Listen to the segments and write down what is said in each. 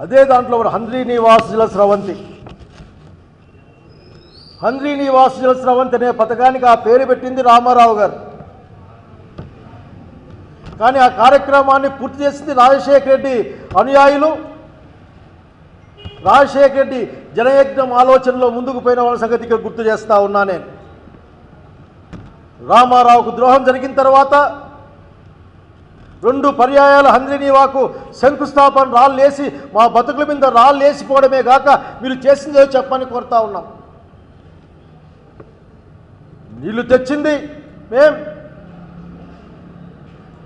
అదే దాంట్లో హంద్రీ నివాస్ జల స్రవంతి అనే పథకానికి ఆ పేరు పెట్టింది రామారావు గారు. కానీ ఆ కార్యక్రమాన్ని పూర్తి చేసింది రాజశేఖర రెడ్డి అనుయాయులు. రాజశేఖర రెడ్డి జనయజ్ఞం ఆలోచనలో ముందుకు పోయిన వాళ్ళ సంగతి ఇక్కడ గుర్తు చేస్తా ఉన్నా నేను. రామారావుకు ద్రోహం జరిగిన తర్వాత 2 పర్యాయాల హంద్రీనీవాకు శంకుస్థాపన రాళ్ళేసి మా బతుకుల మీద రాళ్ళేసిపోవడమే కాక మీరు చేసిందే చెప్పని కోరుతా ఉన్నాం. నీళ్లు తెచ్చింది మేం,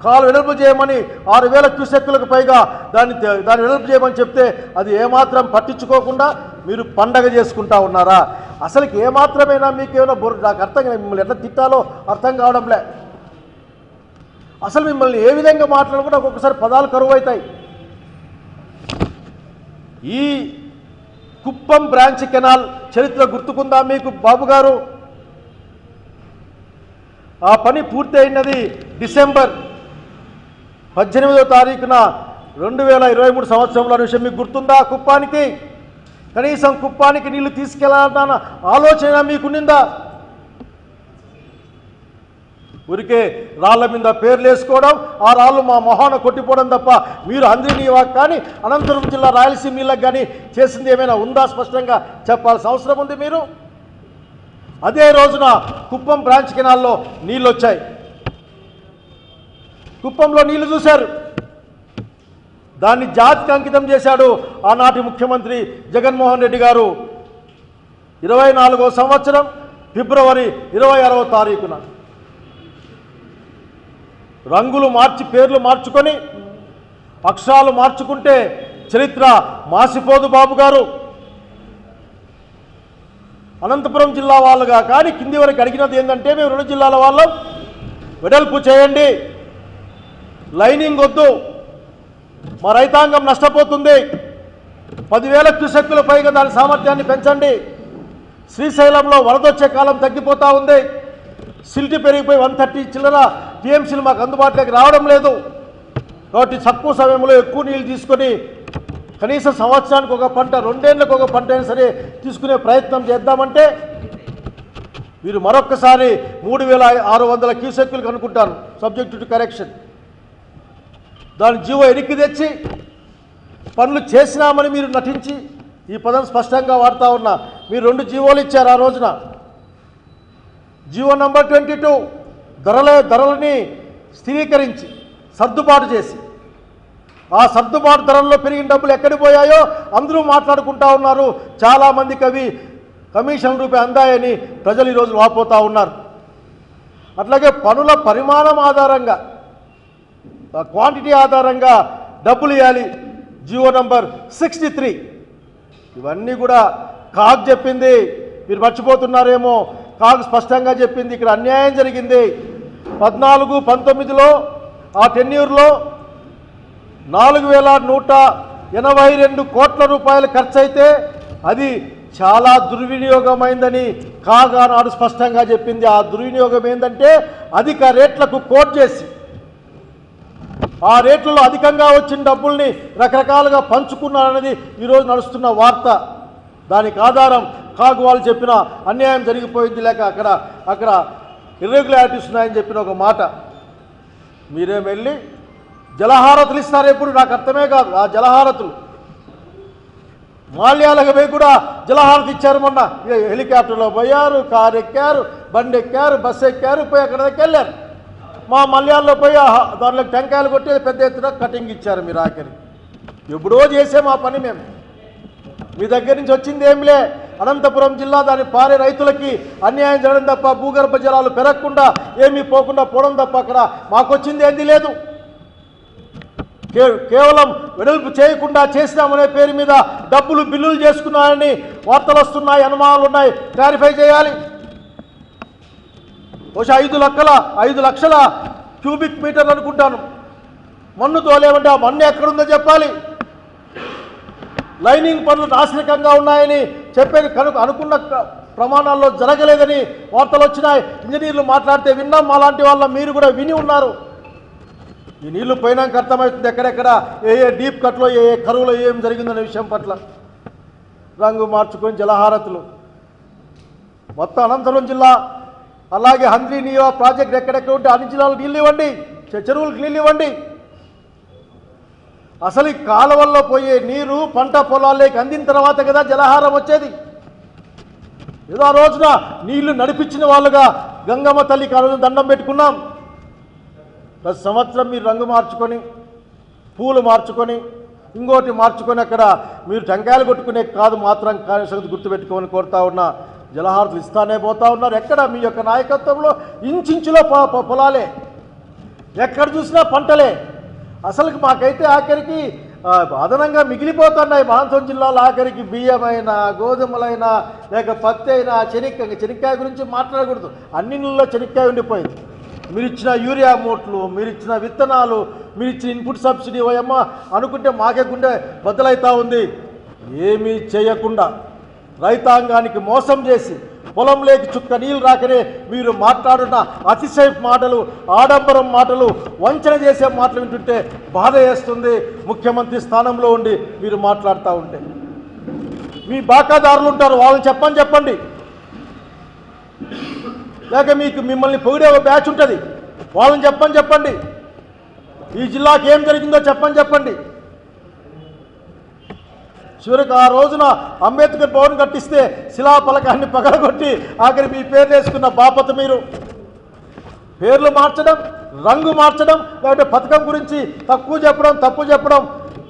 కాలు వెడల్పు చేయమని 6000 క్యూసెక్కులకు పైగా దాన్ని వెడల్పు చేయమని చెప్తే అది ఏమాత్రం పట్టించుకోకుండా మీరు పండగ చేసుకుంటా ఉన్నారా? అసలుకి ఏమాత్రమైనా మీకేమైనా నాకు అర్థం మిమ్మల్ని ఎట్లా తిట్టాలో అర్థం కావడంలే. అసలు మిమ్మల్ని ఏ విధంగా మాట్లాడుకుంటే ఒక్కొక్కసారి పదాలు కరువు అవుతాయి. ఈ కుప్పం బ్రాంచ్ కెనాల్ చరిత్ర గుర్తుకుందా మీకు బాబు గారు? ఆ పని పూర్తి అయినది డిసెంబర్ 18వ తారీఖున 2023 సంవత్సరంలో విషయం మీకు గుర్తుందా? కుప్పానికి కనీసం కుప్పానికి నీళ్లు తీసుకెళ్లాలన్న ఆలోచన మీకున్నిందా? ఊరికే రాళ్ల మీద పేర్లు వేసుకోవడం, ఆ రాళ్ళు మా మొహాన కొట్టిపోవడం తప్ప మీరు హంద్రీనీవాకు కానీ అనంతపురం జిల్లా రాయలసీమ నీళ్ళకు కానీ చేసింది ఏమైనా ఉందా? స్పష్టంగా చెప్పాల్సిన అవసరం ఉంది మీరు. అదే రోజున కుప్పం బ్రాంచ్ కెనాల్లో నీళ్ళు వచ్చాయి. కుప్పంలో నీళ్లు చూశారు. దాన్ని జాతికి అంకితం చేశాడు ఆనాటి ముఖ్యమంత్రి జగన్మోహన్ రెడ్డి గారు 24వ సంవత్సరం ఫిబ్రవరి 26వ తారీఖున. రంగులు మార్చి పేర్లు మార్చుకొని అక్షరాలు మార్చుకుంటే చరిత్ర మాసిపోదు బాబు గారు. అనంతపురం జిల్లా వాళ్ళుగా కానీ కింది వరకు అడిగినది ఏంటంటే మేము 2 జిల్లాల వాళ్ళం, వెడల్పు చేయండి, లైనింగ్ వద్దు, మా రైతాంగం నష్టపోతుంది, 10,000 క్యూసెక్కుల పైగా దాని సామర్థ్యాన్ని పెంచండి, శ్రీశైలంలో వరదొచ్చే కాలం తగ్గిపోతూ ఉంది, సిల్ట్ పెరిగిపోయి 130 చిల్లర టీఎంసీలు మాకు అందుబాటులోకి రావడం లేదు, కాబట్టి తక్కువ సమయంలో ఎక్కువ నీళ్ళు తీసుకొని కనీసం సంవత్సరానికి ఒక పంట 2 ఏళ్లకు ఒక పంట అయినా సరే తీసుకునే ప్రయత్నం చేద్దామంటే మీరు మరొక్కసారి 3,600 క్యూసెక్కులకు అనుకుంటాను సబ్జెక్ట్ టు కరెక్షన్. దాని జీవో ఎనికి తెచ్చి పనులు చేసినామని మీరు నటించి ఈ పదం స్పష్టంగా వాడుతూ ఉన్నా. మీరు 2 జీవోలు ఇచ్చారు ఆ రోజున. జీవో నంబర్ 22 ధరలని స్థిరీకరించి సర్దుబాటు చేసి ఆ సర్దుబాటు ధరల్లో పెరిగిన డబ్బులు ఎక్కడికి పోయాయో అందరూ మాట్లాడుకుంటా ఉన్నారు. చాలామందికి అవి కమిషన్ రూపే అందాయని ప్రజలు ఈరోజు వాపోతూ ఉన్నారు. అట్లాగే పనుల పరిమాణం ఆధారంగా క్వాంటిటీ ఆధారంగా డబ్బులు ఇవ్వాలి. జీవో నంబర్ 63 ఇవన్నీ కూడా కాగ్ చెప్పింది. మీరు మర్చిపోతున్నారేమో. కాగ్ స్పష్టంగా చెప్పింది ఇక్కడ అన్యాయం జరిగింది. 14-19లో ఆ టెన్యూర్లో 4,182 కోట్ల రూపాయలు ఖర్చు అయితే అది చాలా దుర్వినియోగమైందని కాగ్ ఆనాడు స్పష్టంగా చెప్పింది. ఆ దుర్వినియోగం ఏంటంటే అధిక రేట్లకు కోట్ చేసి ఆ రేట్లలో అధికంగా వచ్చిన డబ్బుల్ని రకరకాలుగా పంచుకున్నారనేది ఈరోజు నడుస్తున్న వార్త. దానికి ఆధారం కాగు వాళ్ళు చెప్పిన అన్యాయం జరిగిపోయింది, లేక అక్కడ ఇర్రెగ్యులారిటీస్ ఉన్నాయని చెప్పిన ఒక మాట. మీరేం వెళ్ళి జలహారతులు ఇస్తారు ఎప్పుడు నాకు అర్థమే కాదు. ఆ జలహారతులు మాల్యాలకు పోయి కూడా జలహారతి ఇచ్చారు. మొన్న హెలికాప్టర్లో పోయారు, కారు ఎక్కారు, బండి ఎక్కారు, బస్సు ఎక్కారు, పోయి అక్కడ దగ్గర వెళ్ళారు. మా మల్యాల్లో పోయి దాంట్లో టెంకాయలు కొట్టి పెద్ద ఎత్తున కటింగ్ ఇచ్చారు. మీరు ఆఖరి ఎప్పుడో చేసాం ఆ పని. మేము మీ దగ్గర నుంచి వచ్చింది ఏంలే. అనంతపురం జిల్లా దాని పారే రైతులకి అన్యాయం జరగడం తప్ప, భూగర్భ జలాలు పెరగకుండా ఏమీ పోకుండా పోవడం తప్ప అక్కడ మాకొచ్చింది ఏంది లేదు. కేవలం వెడల్పు చేయకుండా చేసినామనే పేరు మీద డబ్బులు బిల్లులు చేసుకున్నారని వార్తలు వస్తున్నాయి, అనుమానాలు ఉన్నాయి. క్లారిఫై చేయాలి. బహుశా 5 లక్షల క్యూబిక్ మీటర్లు అనుకుంటాను మన్ను తోలేమంటే ఆ మన్ను ఎక్కడుందో చెప్పాలి. లైనింగ్ పనులు నాశనకంగా ఉన్నాయని చెప్పేది కనుక అనుకున్న ప్రమాణాల్లో జరగలేదని వార్తలు వచ్చినాయి. ఇంజనీర్లు మాట్లాడితే విన్నాం. అలాంటి వాళ్ళ మీరు కూడా విని ఉన్నారు. ఈ నీళ్లు పోయినాక అర్థమవుతుంది ఎక్కడెక్కడ ఏ డీప్ కట్లో ఏ కరువులో ఏం జరిగిందనే విషయం పట్ల. రంగు మార్చుకొని జలహారతులు మొత్తం అనంతపురం జిల్లా అలాగే హంద్రీ నియో ప్రాజెక్ట్ ఎక్కడెక్కడ ఉంటే అన్ని జిల్లాలకు నీళ్ళు ఇవ్వండి, చెరువులకు నీళ్ళు ఇవ్వండి. అసలు ఈ కాలువల్లో పోయే నీరు పంట పొలాల్లోకి అందిన తర్వాత కదా జలహారం వచ్చేది. ఏదో ఆ రోజున నీళ్లు నడిపించిన వాళ్ళుగా గంగమ్మ తల్లికి ఆ రోజు దండం పెట్టుకున్నాం. ప్రతి సంవత్సరం మీరు రంగు మార్చుకొని పూలు మార్చుకొని ఇంకోటి మార్చుకొని అక్కడ మీరు టెంకాయలు కొట్టుకునే కాదు మాత్రం సంగతి గుర్తుపెట్టుకోమని కోరుతా ఉన్నా. జలహారతులు ఇస్తానే పోతా ఉన్నారు. ఎక్కడ మీ యొక్క నాయకత్వంలో ఇంచులో పొలాలే, ఎక్కడ చూసినా పంటలే. అసలు మాకైతే ఆఖరికి అదనంగా మిగిలిపోతున్నాయి. అనంతపురం జిల్లాలో ఆఖరికి బియ్యమైనా గోధుమలైనా లేక పత్తి అయినా చెనిక్కాయ గురించి మాట్లాడకూడదు. అన్ని నీళ్ళలో చెనిక్కాయ ఉండిపోయింది. మీరు ఇచ్చిన యూరియా మూట్లు, మీరు ఇచ్చిన విత్తనాలు, మీరు ఇచ్చిన ఇన్పుట్ సబ్సిడీ ఓయమ్మ అనుకుంటే మాకే గుండె బద్దలవుతూ ఉంది. ఏమీ చేయకుండా రైతాంగానికి మోసం చేసి పొలంలోకి చుక్క నీళ్ళు రాకనే మీరు మాట్లాడున్న అతిశయపు మాటలు, ఆడంబరం మాటలు, వంచన చేసే మాటలు వింటుంటే బాధ వేస్తుంది. ముఖ్యమంత్రి స్థానంలో ఉండి మీరు మాట్లాడుతూ ఉంటే మీ బాకాదారులు ఉంటారు, వాళ్ళని చెప్పండి. లేక మిమ్మల్ని పొగిడే ఒక బ్యాచ్ ఉంటుంది, వాళ్ళని చెప్పండి. ఈ జిల్లాకి ఏం జరిగిందో చెప్పండి. చివరికి ఆ రోజున అంబేద్కర్ భవన్ కట్టిస్తే శిలాఫలకాన్ని పగలగొట్టి ఆఖరి మీ పేర్లు వేసుకున్న బాపత మీరు. పేర్లు మార్చడం, రంగు మార్చడం, లేకపోతే పథకం గురించి తప్పు చెప్పడం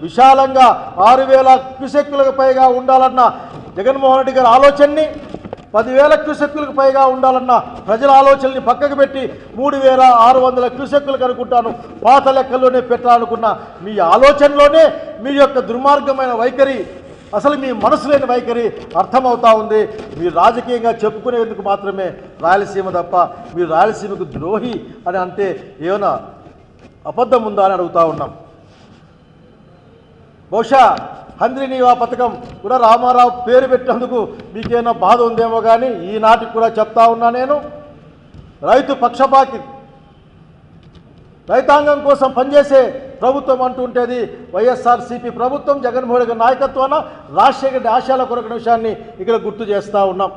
విశాలంగా 6,000 క్యూసెక్కులకు పైగా ఉండాలన్న జగన్మోహన్ రెడ్డి గారి ఆలోచనని 10,000 క్యూసెక్కులకు పైగా ఉండాలన్న ప్రజల ఆలోచనని పక్కకు పెట్టి 3,600 క్యూసెక్కులకు అనుకుంటాను పాత లెక్కల్లోనే పెట్టాలనుకున్న మీ ఆలోచనలోనే మీ యొక్క దుర్మార్గమైన వైఖరి, అసలు మీ మనసు లేని వైఖరి అర్థమవుతా ఉంది. మీరు రాజకీయంగా చెప్పుకునేందుకు మాత్రమే రాయలసీమ తప్ప మీరు రాయలసీమకు ద్రోహి అని అంటే ఏమైనా అబద్ధం ఉందా అని అడుగుతూ ఉన్నాం. బహుశా హంద్రీ నీవా పథకం కూడా రామారావు పేరు పెట్టినందుకు మీకేమైనా బాధ ఉందేమో కానీ ఈనాటికి కూడా చెప్తా ఉన్నా నేను, రైతు పక్షపాతి, రైతాంగం కోసం పనిచేసే ప్రభుత్వం అంటుంటేది వైఎస్ఆర్సీపీ ప్రభుత్వం. జగన్మోహన్ రెడ్డి నాయకత్వాన రాజశేఖర రెడ్డి ఆశయాల కొరకు విషయాన్ని ఇక్కడ గుర్తు చేస్తూ ఉన్నాం.